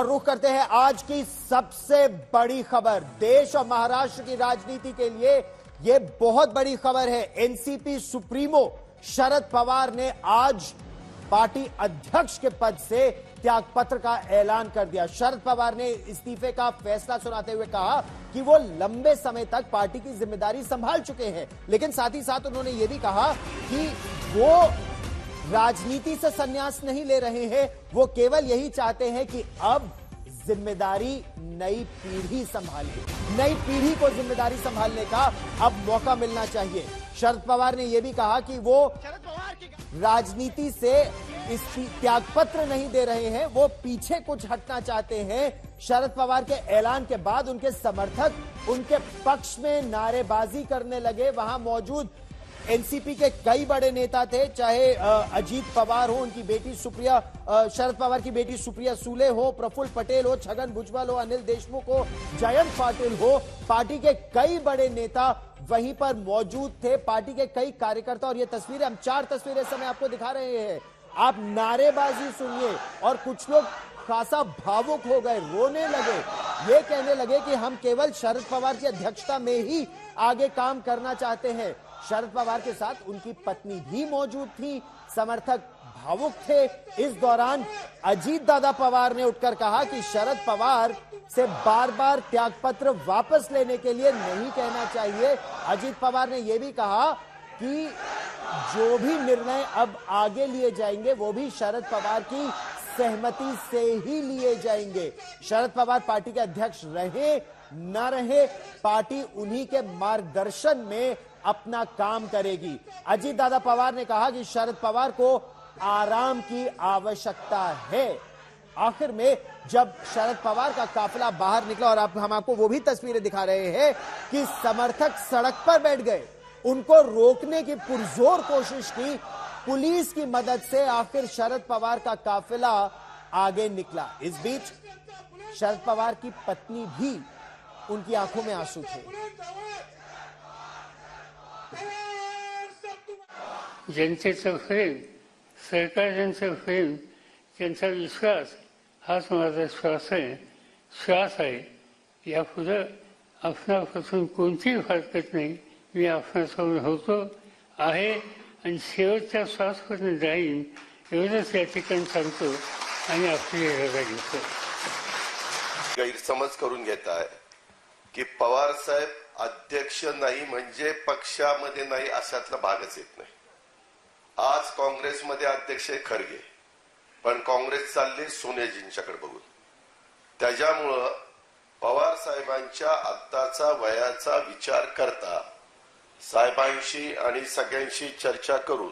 रुख करते हैं आज की सबसे बड़ी खबर। देश और महाराष्ट्र की राजनीति के लिए यह बहुत बड़ी खबर है। एनसीपी सुप्रीमो शरद पवार ने आज पार्टी अध्यक्ष के पद से त्यागपत्र का ऐलान कर दिया। शरद पवार ने इस्तीफे का फैसला सुनाते हुए कहा कि वो लंबे समय तक पार्टी की जिम्मेदारी संभाल चुके हैं, लेकिन साथ ही साथ उन्होंने ये भी कहा कि वो राजनीति से संन्यास नहीं ले रहे हैं, वो केवल यही चाहते हैं कि अब जिम्मेदारी नई पीढ़ी संभाले, नई पीढ़ी को जिम्मेदारी संभालने का अब मौका मिलना चाहिए। शरद पवार ने यह भी कहा कि वो राजनीति से इस त्यागपत्र नहीं दे रहे हैं, वो पीछे कुछ हटना चाहते हैं। शरद पवार के ऐलान के बाद उनके समर्थक उनके पक्ष में नारेबाजी करने लगे। वहां मौजूद एनसीपी के कई बड़े नेता थे, चाहे अजीत पवार हो, उनकी बेटी सुप्रिया, शरद पवार की बेटी सुप्रिया सुले हो, प्रफुल्ल पटेल हो, छगन भुजबल हो, अनिल देशमुख हो, जयंत पाटिल हो, पार्टी के कई बड़े नेता वहीं पर मौजूद थे, पार्टी के कई कार्यकर्ता। और ये तस्वीरें, हम 4 तस्वीरें इस समय आपको दिखा रहे हैं, आप नारेबाजी सुनिए। और कुछ लोग खासा भावुक हो गए, रोने लगे, ये कहने लगे कि हम केवल शरद पवार की अध्यक्षता में ही आगे काम करना चाहते हैं। शरद पवार के साथ उनकी पत्नी भी मौजूद थी, समर्थक भावुक थे। इस दौरान अजीत दादा पवार ने उठकर कहा कि शरद पवार से बार बार त्यागपत्र वापस लेने के लिए नहीं कहना चाहिए। अजीत पवार ने यह भी कहा कि जो भी निर्णय अब आगे लिए जाएंगे वो भी शरद पवार की सहमति से ही लिए जाएंगे। शरद पवार पार्टी के अध्यक्ष रहे न रहे, पार्टी उन्हीं के मार्गदर्शन में अपना काम करेगी। अजीत दादा पवार ने कहा कि शरद पवार को आराम की आवश्यकता है। आखिर में जब शरद पवार का काफिला बाहर निकला, और हम आपको वो भी तस्वीरें दिखा रहे हैं कि समर्थक सड़क पर बैठ गए, उनको रोकने की पुरजोर कोशिश की, पुलिस की मदद से आखिर शरद पवार का काफिला आगे निकला। इस बीच शरद पवार की पत्नी भी, उनकी आंखों में आंसू थे। जनतेचं प्रेम, सरकार ज्यांचं प्रेम, त्यांचा विश्वास हाच माझा श्वास आहे। यापुढे आपणापासून कोणतीही हरकत नाही, मी आपणासोबत होतो आहे आणि शेवटच्या श्वासपर्यंत जाईन, एवढंच या ठिकाणी सांगतो आणि आपली रजा घेतो। गैरसमज करून घेत आहे की पवार साहेब अध्यक्ष नाही म्हणजे पक्षामध्ये नाही, अशातला भागच येत नाही। आज काँग्रेसमध्ये अध्यक्ष खरगे, पण काँग्रेस चालली सोनियाजींच्याकडे बघून। त्याच्यामुळं पवार साहेबांच्या आत्ताचा वयाचा विचार करता साहेबांशी आणि सगळ्यांशी चर्चा करून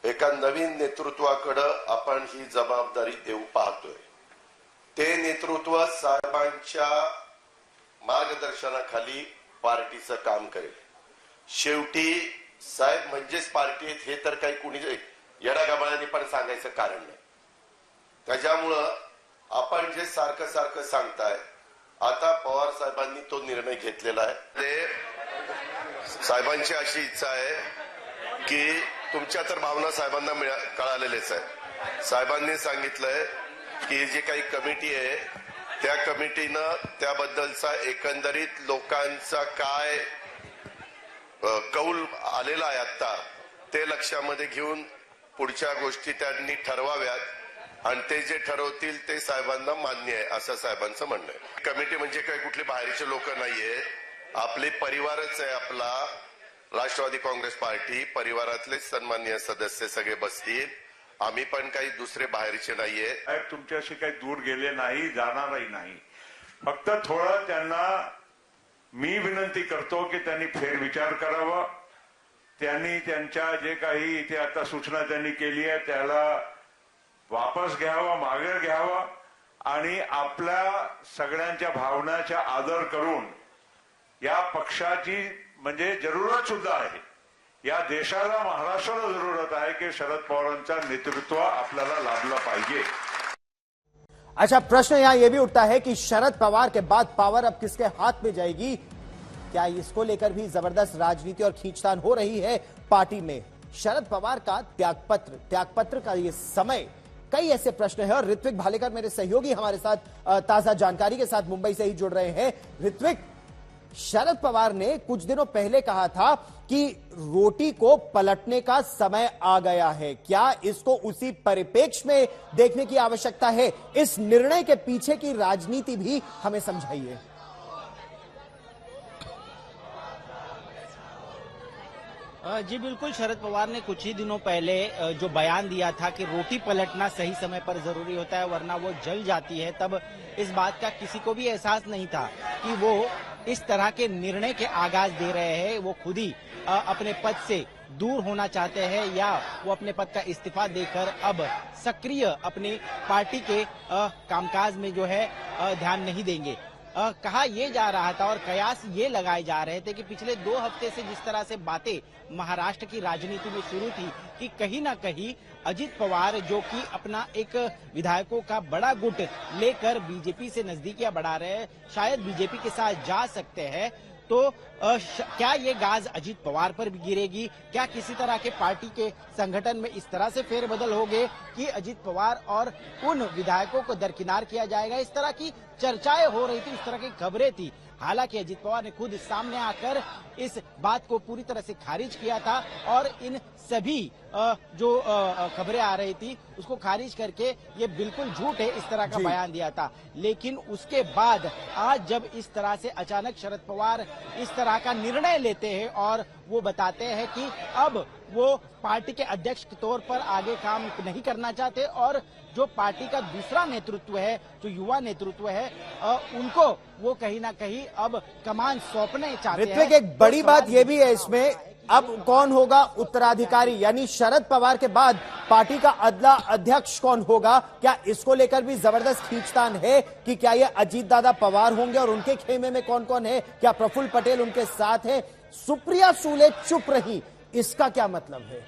एका नवीन नेतृत्वाकडे आपण ही जबाबदारी देऊ पाहतोय। ते नेतृत्व साहेबांच्या मार्गदर्शनाखाली पार्टीचं काम करेल। शेवटी साहेब म्हणजेच पार्टी आहेत, हे तर काही कुणी येडागबाळांनी पण सांगायचं कारण नाही। त्याच्यामुळं आपण जे सारखं सारखं सांगताय, आता पवार साहेबांनी तो निर्णय घेतलेला आहे। ते साहेबांची अशी इच्छा आहे की तुमच्या तर भावना साहेबांना कळालेलेच आहे। साहेबांनी सांगितलंय की जे काही कमिटी आहे त्या कमिटीनं त्याबद्दलचा एकंदरीत लोकांचा काय कौल आलेला आहे आता, ते लक्षामध्ये घेऊन पुढच्या गोष्टी त्यांनी ठरवाव्यात आणि ते जे ठरवतील ते साहेबांना मान्य आहे, असं साहेबांचं म्हणणं आहे। कमिटी म्हणजे काही कुठली बाहेरचे लोक नाहीये, आपले परिवारच आहे। आपला राष्ट्रवादी काँग्रेस पार्टी परिवारातले सन्माननीय सदस्य सगळे बसतील, आम्ही पण काही दुसरे बाहेरचे नाहीये। तुमच्याशी काही दूर गेले नाही, जाणारही नाही। फक्त थोडं त्यांना मी विनंती करतो की त्यांनी फेरविचार करावा। त्यांनी त्यांच्या जे काही इथे आता सूचना त्यांनी केली आहे त्याला वापस घ्यावा, मागे घ्यावा आणि आपल्या सगळ्यांच्या भावनाचा आदर करून या पक्षाची म्हणजे जरूरत सुद्धा आहे, या देशाला, महाराष्ट्राला जरूरत आहे की शरद पवारांचा नेतृत्व आपल्याला लाभलं पाहिजे। अच्छा, प्रश्न यहां यह भी उठता है कि शरद पवार के बाद पावर अब किसके हाथ में जाएगी? क्या इसको लेकर भी जबरदस्त राजनीति और खींचतान हो रही है पार्टी में? शरद पवार का त्यागपत्र का यह समय कई ऐसे प्रश्न हैं और ऋत्विक भालेकर मेरे सहयोगी हमारे साथ ताजा जानकारी के साथ मुंबई से ही जुड़ रहे हैं। ऋत्विक, शरद पवार ने कुछ दिनों पहले कहा था कि रोटी को पलटने का समय आ गया है। क्या इसको उसी परिप्रेक्ष्य में देखने की आवश्यकता है? इस निर्णय के पीछे की राजनीति भी हमें समझाइए। जी बिल्कुल, शरद पवार ने कुछ ही दिनों पहले जो बयान दिया था कि रोटी पलटना सही समय पर जरूरी होता है वरना वो जल जाती है, तब इस बात का किसी को भी एहसास नहीं था कि वो इस तरह के निर्णय के आगाज दे रहे हैं। वो खुद ही अपने पद से दूर होना चाहते हैं या वो अपने पद का इस्तीफा देकर अब सक्रिय अपनी पार्टी के कामकाज में जो है ध्यान नहीं देंगे। कहा यह जा रहा था और कयास ये लगाए जा रहे थे कि पिछले 2 हफ्ते से जिस तरह से बातें महाराष्ट्र की राजनीति में शुरू थी कि कहीं ना कहीं अजित पवार जो कि अपना एक विधायकों का बड़ा गुट लेकर बीजेपी से नजदीकियां बढ़ा रहे हैं, शायद बीजेपी के साथ जा सकते हैं, तो क्या ये गाज अजित पवार पर भी गिरेगी? क्या किसी तरह के पार्टी के संगठन में इस तरह से फेरबदल होंगे कि अजित पवार और उन विधायकों को दरकिनार किया जाएगा? इस तरह की चर्चाएं हो रही थी, इस तरह की खबरें थी। हालांकि अजित पवार ने खुद सामने आकर इस बात को पूरी तरह से खारिज किया था और इन सभी जो खबरें आ रही थी उसको खारिज करके ये बिल्कुल झूठ है इस तरह का बयान दिया था। लेकिन उसके बाद आज जब इस तरह से अचानक शरद पवार इस तरह का निर्णय लेते हैं और वो बताते हैं कि अब वो पार्टी के अध्यक्ष के तौर पर आगे काम नहीं करना चाहते और जो पार्टी का दूसरा नेतृत्व है, जो युवा नेतृत्व है, उनको वो कहीं ना कहीं अब कमान सौंपने चाहते हैं। ऋत्विक, एक बड़ी बात यह भी है इसमें, अब कौन होगा उत्तराधिकारी, यानी शरद पवार के बाद पार्टी का अगला अध्यक्ष कौन होगा? क्या इसको लेकर भी जबरदस्त खींचतान है कि क्या ये अजीत दादा पवार होंगे और उनके खेमे में कौन कौन है? क्या प्रफुल्ल पटेल उनके साथ है? सुप्रिया सुले चुप रही, इसका क्या मतलब है?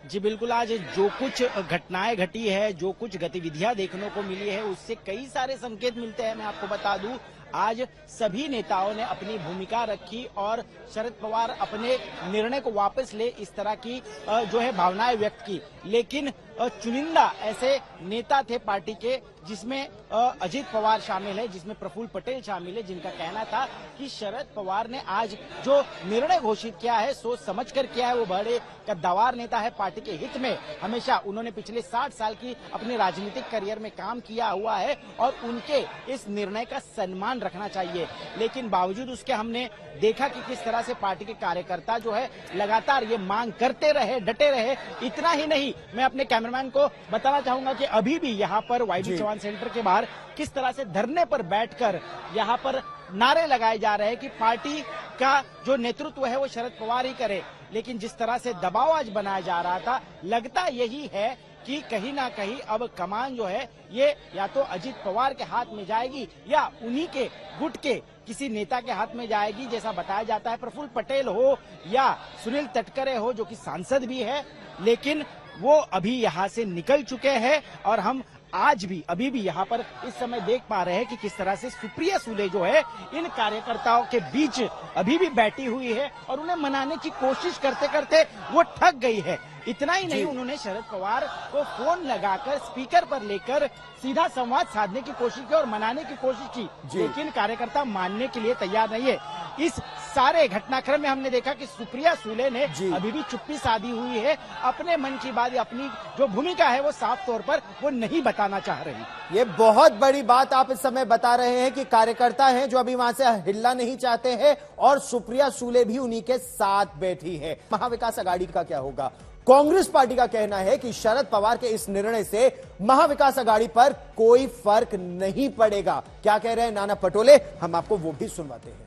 जी बिल्कुल, आज जो कुछ घटनाएं घटी है, जो कुछ गतिविधियां देखने को मिली है, उससे कई सारे संकेत मिलते हैं। मैं आपको बता दूं, आज सभी नेताओं ने अपनी भूमिका रखी और शरद पवार अपने निर्णय को वापस ले इस तरह की जो है भावनाएं व्यक्त की। लेकिन चुनिंदा ऐसे नेता थे पार्टी के जिसमें अजित पवार शामिल है, जिसमें प्रफुल्ल पटेल शामिल है, जिनका कहना था कि शरद पवार ने आज जो निर्णय घोषित किया है सोच समझ कर किया है। वो बड़े कद्दावर नेता है, पार्टी के हित में हमेशा उन्होंने पिछले 60 साल की अपने राजनीतिक करियर में काम किया हुआ है और उनके इस निर्णय का सम्मान रखना चाहिए। लेकिन बावजूद उसके हमने देखा कि किस तरह से पार्टी के कार्यकर्ता जो है लगातार ये मांग करते रहे, डटे रहे। इतना ही नहीं, मैं अपने कैमरामैन को बताना चाहूंगा कि अभी भी यहाँ पर वाईडी चौहान सेंटर के बाहर किस तरह से धरने पर बैठकर यहाँ पर नारे लगाए जा रहे हैं कि पार्टी का जो नेतृत्व है वो शरद पवार ही करे। लेकिन जिस तरह से दबाव आज बनाया जा रहा था, लगता यही है कि कहीं ना कहीं अब कमान जो है ये या तो अजित पवार के हाथ में जाएगी या उन्हीं के गुट के किसी नेता के हाथ में जाएगी। जैसा बताया जाता है प्रफुल्ल पटेल हो या सुनील तटकरे हो जो कि सांसद भी है, लेकिन वो अभी यहाँ से निकल चुके हैं और हम आज भी अभी भी यहाँ पर इस समय देख पा रहे हैं कि किस तरह से सुप्रिया सुले जो है इन कार्यकर्ताओं के बीच अभी भी बैठी हुई है और उन्हें मनाने की कोशिश करते करते वो थक गई है। इतना ही नहीं, उन्होंने शरद पवार को फोन लगाकर स्पीकर पर लेकर सीधा संवाद साधने की कोशिश की और मनाने की कोशिश की, लेकिन कार्यकर्ता मानने के लिए तैयार नहीं है। इस सारे घटनाक्रम में हमने देखा कि सुप्रिया सुले ने अभी भी चुप्पी साधी हुई है, अपने मन की बात, अपनी जो भूमिका है वो साफ तौर पर वो नहीं बताना चाह रही। ये बहुत बड़ी बात आप इस समय बता रहे हैं कि कार्यकर्ता हैं जो अभी वहां से हिलना नहीं चाहते हैं और सुप्रिया सुले भी उन्हीं के साथ बैठी है। महाविकास अघाड़ी का क्या होगा? कांग्रेस पार्टी का कहना है कि शरद पवार के इस निर्णय से महाविकास अघाड़ी पर कोई फर्क नहीं पड़ेगा। क्या कह रहे हैं नाना पटोले, हम आपको वो भी सुनवाते हैं।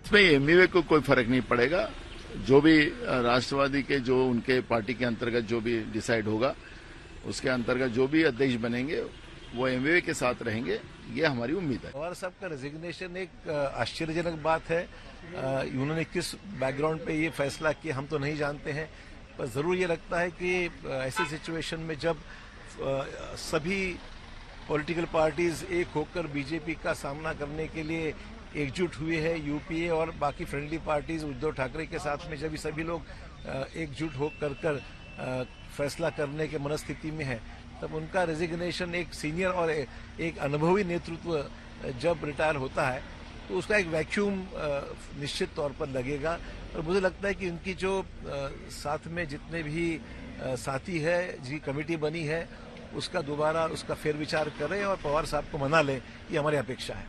इसमें एमवीए को कोई फर्क नहीं पड़ेगा। जो भी राष्ट्रवादी के जो उनके पार्टी के अंतर्गत जो भी डिसाइड होगा उसके अंतर्गत जो भी अध्यक्ष बनेंगे वो एमवीए के साथ रहेंगे, ये हमारी उम्मीद है। पवार साहब का रेजिग्नेशन एक आश्चर्यजनक बात है। उन्होंने किस बैकग्राउंड पे ये फैसला किया हम तो नहीं जानते हैं, पर जरूर ये लगता है कि ऐसी सिचुएशन में जब सभी पॉलिटिकल पार्टीज एक होकर बीजेपी का सामना करने के लिए एकजुट हुए हैं यूपीए और बाकी फ्रेंडली पार्टीज उद्धव ठाकरे के साथ में, जब सभी लोग एकजुट होकर फैसला करने के मनस्थिति में है, तब उनका रेजिग्नेशन एक सीनियर और एक अनुभवी नेतृत्व जब रिटायर होता है तो उसका एक वैक्यूम निश्चित तौर पर लगेगा। और मुझे लगता है कि उनकी जो साथ में जितने भी साथी है, जी कमेटी बनी है, उसका दोबारा उसका फेरविचार करें और पवार साहब को मना लें, ये हमारी अपेक्षा है।